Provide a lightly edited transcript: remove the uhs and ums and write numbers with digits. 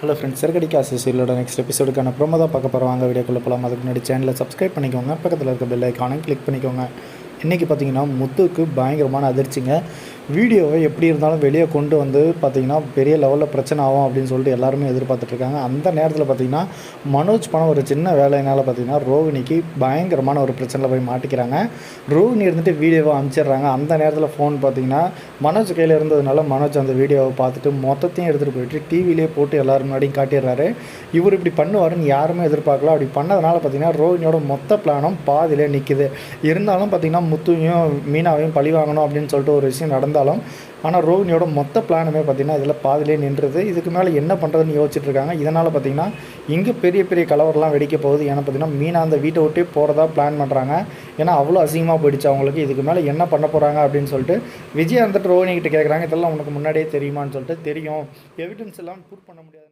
Hello friends, Siragadikka சீரியலோட next எபிசோடுக்கான promo தான் பார்க்க போகிறோம். வாங்க வீடியோக்குள்ளே போகலாம். அதுக்கு முன்னாடி சேனலை சப்ஸ்கிரைப் பண்ணிக்கோங்க, பக்கத்தில் இருக்க பெல் ஐக்கானையும் கிளிக் பண்ணிக்கோங்க. இன்றைக்கி பார்த்தீங்கன்னா முத்துக்கு பயங்கரமான அதிர்ச்சிங்க. வீடியோவை எப்படி இருந்தாலும் வெளியே கொண்டு வந்து பார்த்திங்கன்னா பெரிய லெவலில் பிரச்சனை ஆகும் அப்படின்னு சொல்லிட்டு எல்லாருமே எதிர்பார்த்துட்ருக்காங்க. அந்த நேரத்தில் பார்த்திங்கன்னா மனோஜ் பண்ண ஒரு சின்ன வேலையினால் பார்த்திங்கன்னா ரோகிணிக்கு பயங்கரமான ஒரு பிரச்சனையில் போய் மாட்டிக்கிறாங்க. ரோகிணி இருந்துட்டு வீடியோவை அனுப்பிச்சிடுறாங்க. அந்த நேரத்தில் ஃபோன் பார்த்திங்கன்னா மனோஜ் கையில் இருந்ததுனால மனோஜ் அந்த வீடியோவை பார்த்துட்டு மொத்தத்தையும் எடுத்துகிட்டு போயிட்டு டிவிலே போட்டு எல்லோரும் முன்னாடியும் காட்டிடுறாரு. இவர் இப்படி பண்ணுவாருன்னு யாருமே எதிர்பார்க்கல. அப்படி பண்ணதுனால பார்த்திங்கன்னா ரோகிணியோட மொத்த பிளானும் பாதியிலே நிற்கிது. இருந்தாலும் பார்த்திங்கன்னா முத்துவையும் மீனாவையும் பழி வாங்கணும் அப்படின்னு சொல்லிட்டு ஒரு விஷயம் நடந்தாலும், ஆனால் ரோகிணியோட மொத்த பிளானுமே பார்த்திங்கன்னா இதில் பாதிலே நின்றுது. இதுக்கு மேலே என்ன பண்ணுறதுன்னு யோசிச்சுட்டு இருக்காங்க. இதனால் பார்த்திங்கன்னா இங்கே பெரிய பெரிய கலவரம்லாம் வெடிக்க போகுது. ஏன்னா பார்த்திங்கன்னா மீனா அந்த வீட்டை விட்டே போகிறதா பிளான் பண்ணுறாங்க. ஏன்னா அவ்வளோ அசிங்கமாக போயிடுச்சு அவங்களுக்கு. இதுக்கு மேலே என்ன பண்ண போகிறாங்க அப்படின்னு சொல்லிட்டு விஜய் வந்துட்டு ரோகிணி கிட்ட கேட்குறாங்க. இதெல்லாம் உனக்கு முன்னாடியே தெரியுமான்னு சொல்லிட்டு, தெரியும், எவிடன்ஸ் எல்லாம் ப்ரூவ் பண்ண முடியாது.